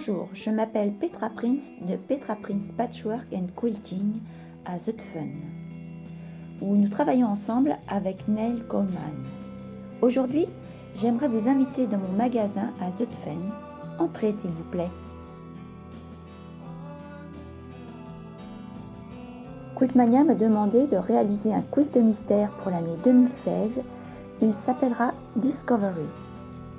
Bonjour, je m'appelle Petra Prince de Petra Prince Patchwork and Quilting à Zutphen, où nous travaillons ensemble avec Neil Coleman. Aujourd'hui, j'aimerais vous inviter dans mon magasin à Zutphen. Entrez s'il vous plaît. Quiltmania m'a demandé de réaliser un quilt mystère pour l'année 2016. Il s'appellera Discovery.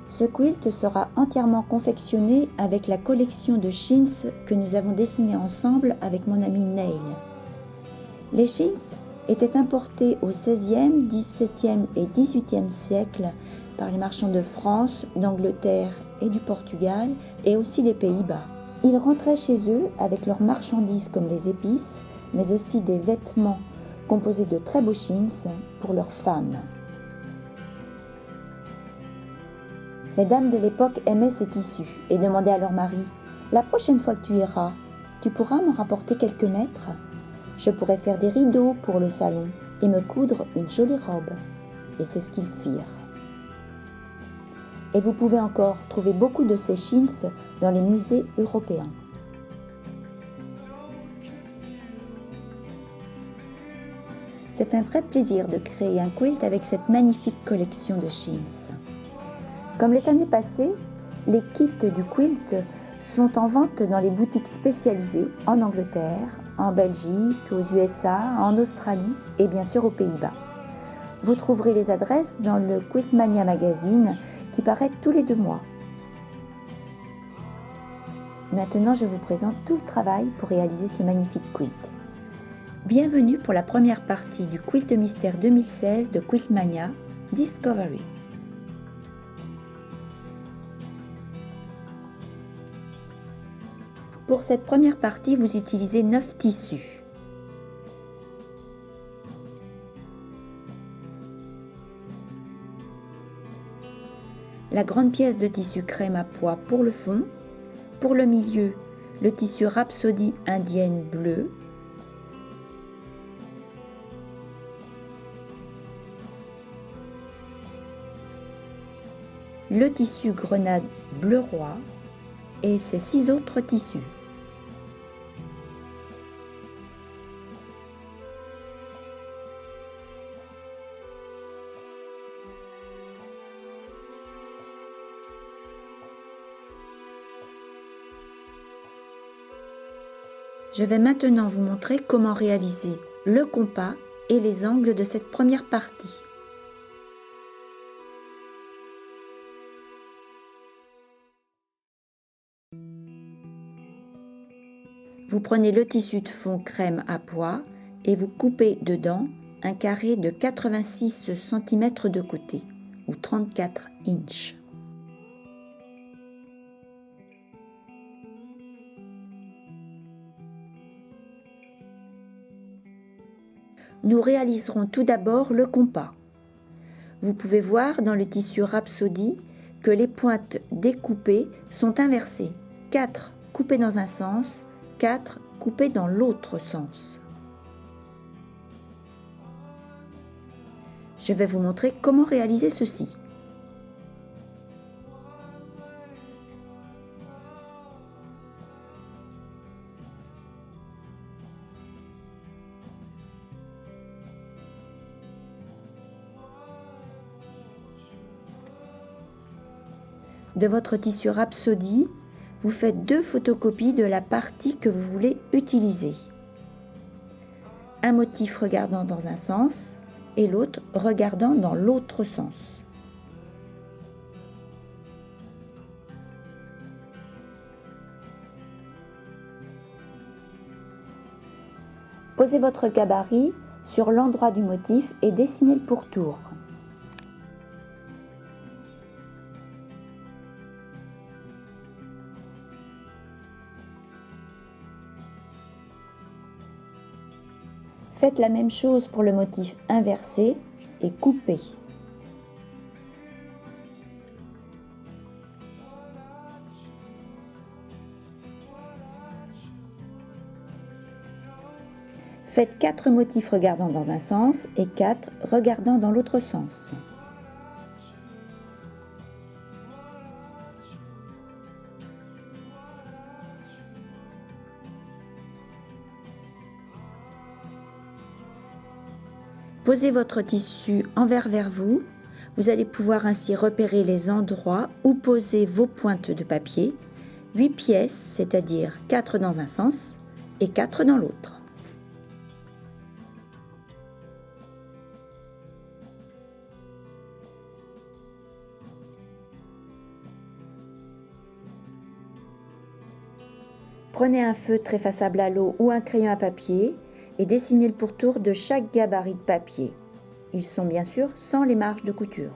Ce quilt sera entièrement confectionné avec la collection de chintz que nous avons dessinée ensemble avec mon ami Neil. Les chintz étaient importés au XVIe, XVIIe et XVIIIe siècle par les marchands de France, d'Angleterre et du Portugal et aussi des Pays-Bas. Ils rentraient chez eux avec leurs marchandises comme les épices, mais aussi des vêtements composés de très beaux chintz pour leurs femmes. Les dames de l'époque aimaient ces tissus et demandaient à leur mari « La prochaine fois que tu iras, tu pourras m'en rapporter quelques mètres ? Je pourrais faire des rideaux pour le salon et me coudre une jolie robe. » Et c'est ce qu'ils firent. Et vous pouvez encore trouver beaucoup de ces chintz dans les musées européens. C'est un vrai plaisir de créer un quilt avec cette magnifique collection de chintz. Comme les années passées, les kits du quilt sont en vente dans les boutiques spécialisées en Angleterre, en Belgique, aux USA, en Australie et bien sûr aux Pays-Bas. Vous trouverez les adresses dans le Quiltmania magazine qui paraît tous les 2 mois. Maintenant, je vous présente tout le travail pour réaliser ce magnifique quilt. Bienvenue pour la première partie du Quilt Mystère 2016 de Quiltmania, Discovery. Pour cette première partie, vous utilisez 9 tissus. La grande pièce de tissu crème à pois pour le fond. Pour le milieu, le tissu Rhapsody indienne bleu. Le tissu grenade bleu roi et ses 6 autres tissus. Je vais maintenant vous montrer comment réaliser le compas et les angles de cette première partie. Vous prenez le tissu de fond crème à pois et vous coupez dedans un carré de 86 cm de côté ou 34 inches. Nous réaliserons tout d'abord le compas. Vous pouvez voir dans le tissu Rhapsody que les pointes découpées sont inversées. 4 coupées dans un sens, 4 coupées dans l'autre sens. Je vais vous montrer comment réaliser ceci. De votre tissu Rhapsody, vous faites 2 photocopies de la partie que vous voulez utiliser. Un motif regardant dans un sens et l'autre regardant dans l'autre sens. Posez votre gabarit sur l'endroit du motif et dessinez le pourtour. Faites la même chose pour le motif inversé et coupez. Faites 4 motifs regardant dans un sens et 4 regardant dans l'autre sens. Posez votre tissu envers vers vous. Vous allez pouvoir ainsi repérer les endroits où poser vos pointes de papier. 8 pièces, c'est-à-dire 4 dans un sens et 4 dans l'autre. Prenez un feutre effaçable à l'eau ou un crayon à papier et dessinez le pourtour de chaque gabarit de papier. Ils sont bien sûr sans les marges de couture.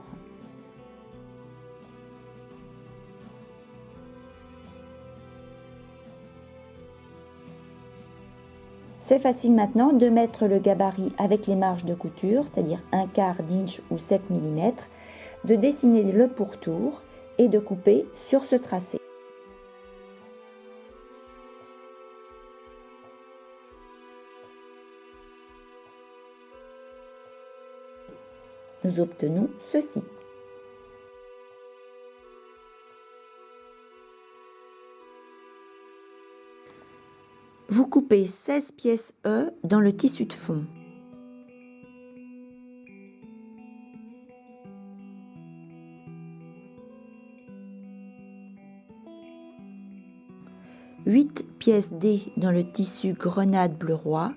C'est facile maintenant de mettre le gabarit avec les marges de couture, c'est-à-dire 1/4 d'inch ou 7 mm, de dessiner le pourtour et de couper sur ce tracé. Nous obtenons ceci. Vous coupez 16 pièces E dans le tissu de fond. « 8 pièces D dans le tissu grenade bleu roi,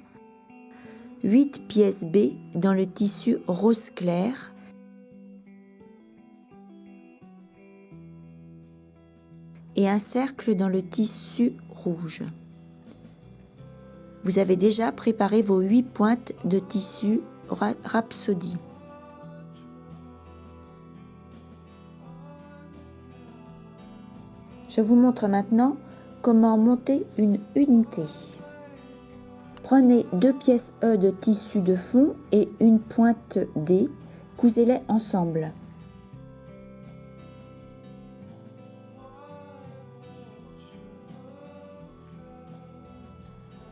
8 pièces B dans le tissu rose clair et un cercle dans le tissu rouge. Vous avez déjà préparé vos 8 pointes de tissu Rhapsody. Je vous montre maintenant comment monter une unité. Prenez 2 pièces E de tissu de fond et une pointe D, cousez-les ensemble.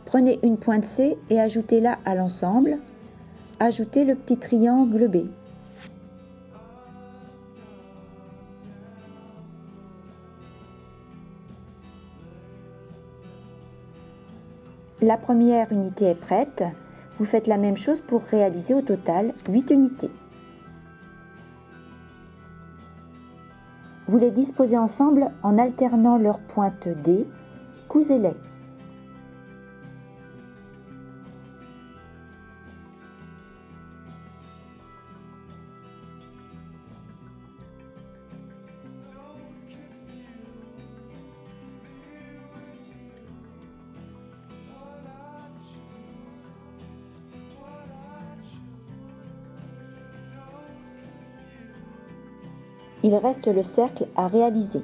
Prenez une pointe C et ajoutez-la à l'ensemble. Ajoutez le petit triangle B. La première unité est prête. Vous faites la même chose pour réaliser au total 8 unités. Vous les disposez ensemble en alternant leurs pointes D. Cousez-les. Il reste le cercle à réaliser.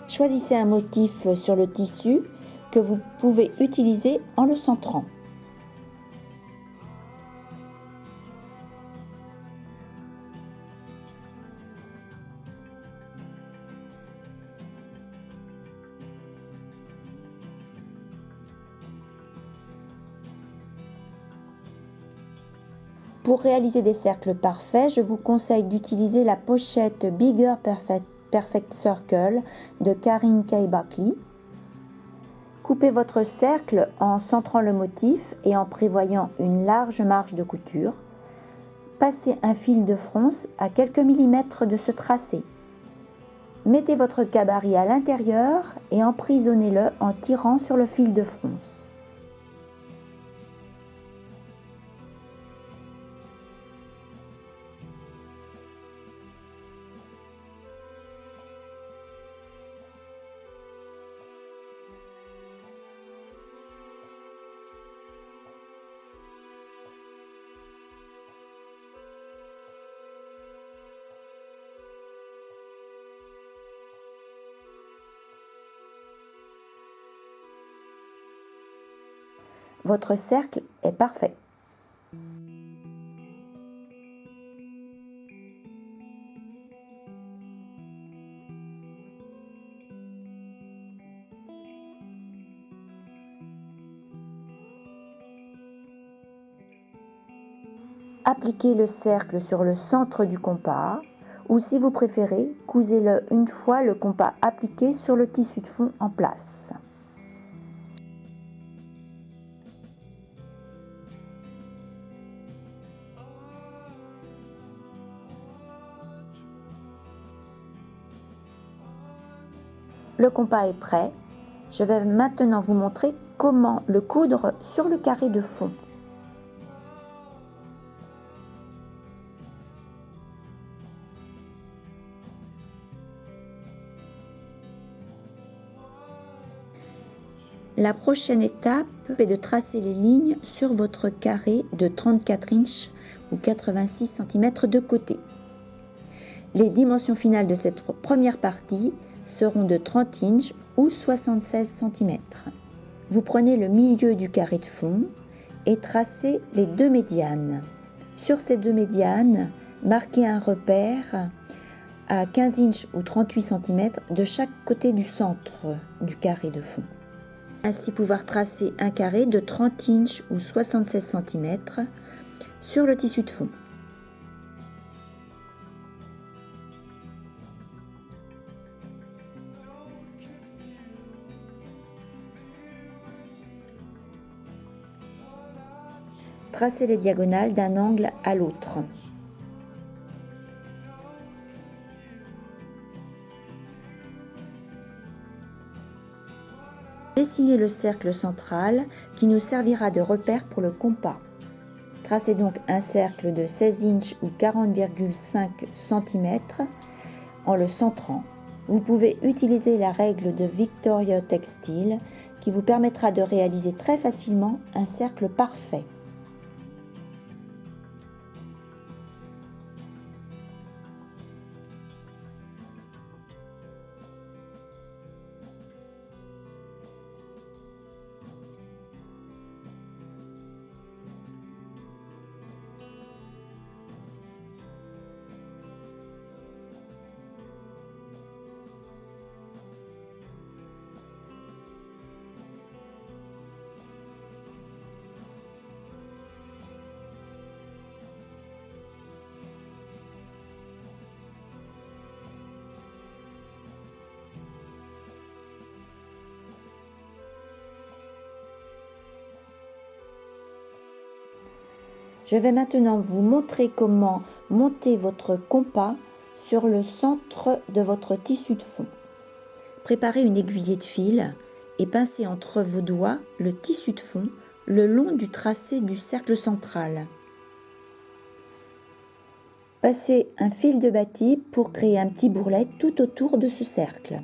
Choisissez un motif sur le tissu que vous pouvez utiliser en le centrant. Pour réaliser des cercles parfaits, je vous conseille d'utiliser la pochette Bigger Perfect Circle de Karin K. Buckley. Coupez votre cercle en centrant le motif et en prévoyant une large marge de couture. Passez un fil de fronce à quelques millimètres de ce tracé. Mettez votre gabarit à l'intérieur et emprisonnez-le en tirant sur le fil de fronce. Votre cercle est parfait. Appliquez le cercle sur le centre du compas ou si vous préférez, cousez-le une fois le compas appliqué sur le tissu de fond en place. Le compas est prêt. Je vais maintenant vous montrer comment le coudre sur le carré de fond. La prochaine étape est de tracer les lignes sur votre carré de 34 inches ou 86 cm de côté. Les dimensions finales de cette première partie seront de 30 inches ou 76 cm. Vous prenez le milieu du carré de fond et tracez les deux médianes. Sur ces deux médianes, marquez un repère à 15 inches ou 38 cm de chaque côté du centre du carré de fond. Ainsi pouvoir tracer un carré de 30 inches ou 76 cm sur le tissu de fond. Tracez les diagonales d'un angle à l'autre. Dessinez le cercle central qui nous servira de repère pour le compas. Tracez donc un cercle de 16 inches ou 40,5 cm en le centrant. Vous pouvez utiliser la règle de Victoria Textile qui vous permettra de réaliser très facilement un cercle parfait. Je vais maintenant vous montrer comment monter votre compas sur le centre de votre tissu de fond. Préparez une aiguillée de fil et pincez entre vos doigts le tissu de fond le long du tracé du cercle central. Passez un fil de battite pour créer un petit bourrelet tout autour de ce cercle.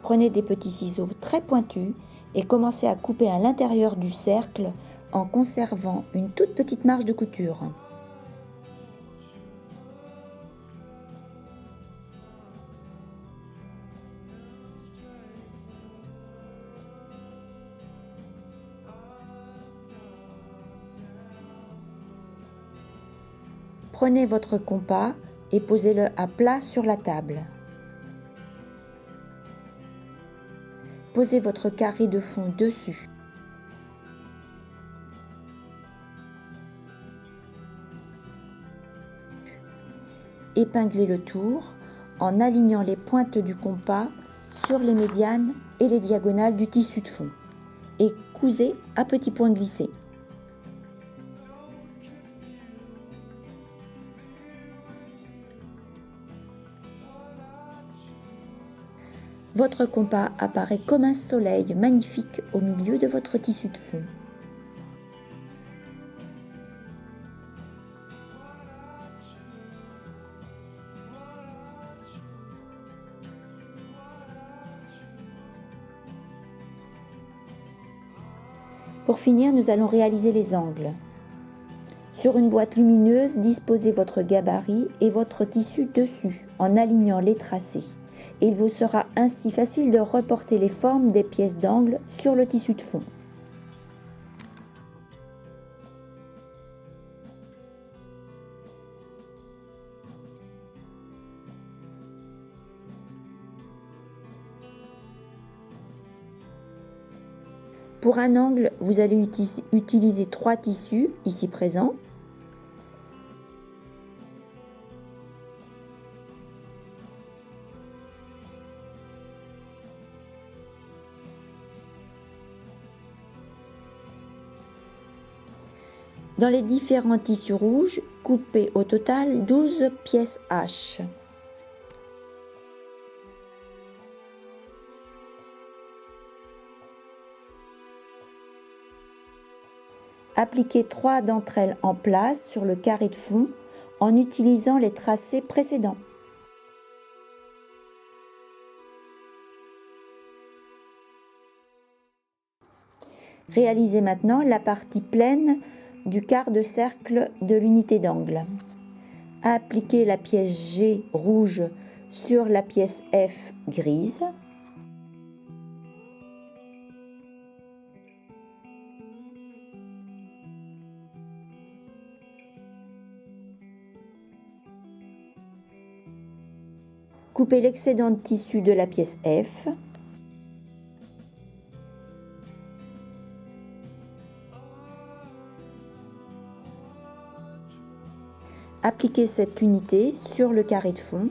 Prenez des petits ciseaux très pointus et commencez à couper à l'intérieur du cercle en conservant une toute petite marge de couture. Prenez votre compas et posez-le à plat sur la table. Posez votre carré de fond dessus. Épinglez le tour en alignant les pointes du compas sur les médianes et les diagonales du tissu de fond et cousez à petits points glissés. Votre compas apparaît comme un soleil magnifique au milieu de votre tissu de fond. Pour finir, nous allons réaliser les angles. Sur une boîte lumineuse, disposez votre gabarit et votre tissu dessus en alignant les tracés. et il vous sera ainsi facile de reporter les formes des pièces d'angle sur le tissu de fond. Pour un angle, vous allez utiliser 3 tissus ici présents. Dans les différents tissus rouges, coupez au total 12 pièces H. Appliquez 3 d'entre elles en place sur le carré de fond en utilisant les tracés précédents. Réalisez maintenant la partie pleine du quart de cercle de l'unité d'angle. Appliquez la pièce G rouge sur la pièce F grise. Coupez l'excédent de tissu de la pièce F. Appliquez cette unité sur le carré de fond.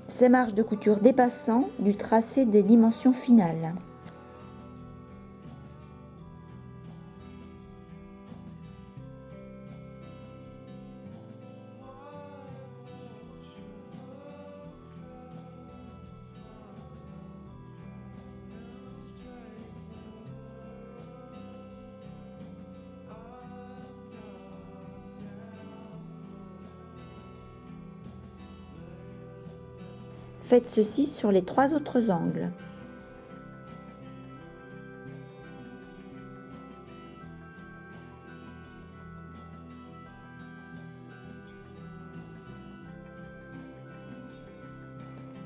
Ces marges de couture dépassant du tracé des dimensions finales. Faites ceci sur les 3 autres angles.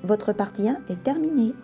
Votre partie 1 est terminée.